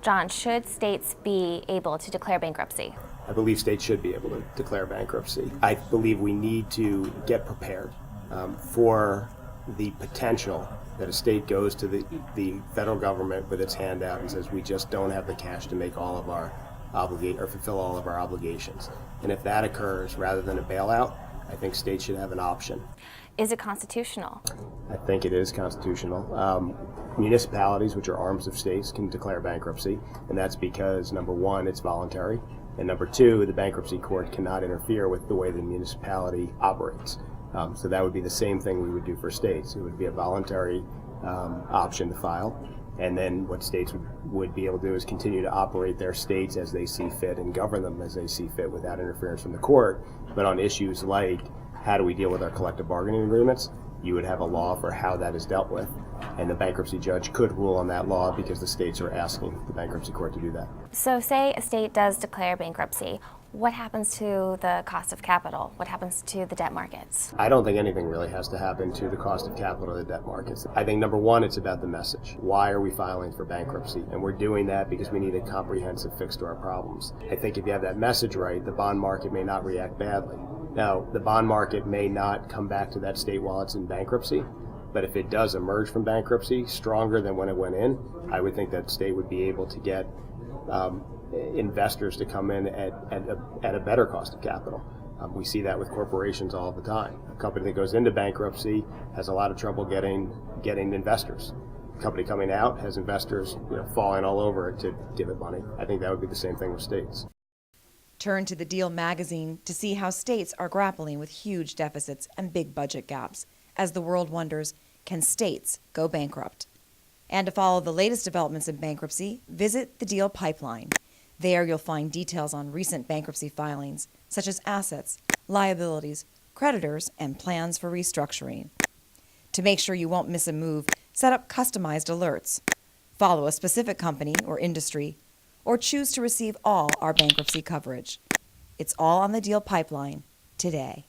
John, should states be able to declare bankruptcy? I believe states should be able to declare bankruptcy. I believe we need to get prepared for the potential that a state goes to the federal government with its hand out and says, we just don't have the cash to make all of our fulfill all of our obligations. And if that occurs, rather than a bailout, I think states should have an option. Is it constitutional? I think it is constitutional. Municipalities, which are arms of states, can declare bankruptcy, and that's because, number one, it's voluntary, and number two, the bankruptcy court cannot interfere with the way the municipality operates. So that would be the same thing we would do for states. It would be a voluntary option to file, and then what states would be able to do is continue to operate their states as they see fit and govern them as they see fit without interference from the court. But on issues like how do we deal with our collective bargaining agreements, you would have a law for how that is dealt with, and the bankruptcy judge could rule on that law because the states are asking the bankruptcy court to do that. So say a state does declare bankruptcy. What happens to the cost of capital? What happens to the debt markets? I don't think anything really has to happen to the cost of capital or the debt markets. I think, number one, it's about the message. Why are we filing for bankruptcy? And we're doing that because we need a comprehensive fix to our problems. I think if you have that message right, the bond market may not react badly. Now, the bond market may not come back to that state while it's in bankruptcy, but if it does emerge from bankruptcy stronger than when it went in, I would think that state would be able to get investors to come in at a better cost of capital. We see that with corporations all the time. A company that goes into bankruptcy has a lot of trouble getting investors. A company coming out has investors falling all over it to give it money. I think that would be the same thing with states. Turn to the Deal magazine to see how states are grappling with huge deficits and big budget gaps as the world wonders, can states go bankrupt? And to follow the latest developments in bankruptcy, visit the Deal Pipeline. There you'll find details on recent bankruptcy filings, such as assets, liabilities, creditors, and plans for restructuring. To make sure you won't miss a move, set up customized alerts. Follow a specific company or industry, or choose to receive all our bankruptcy coverage. It's all on the Deal Pipeline today.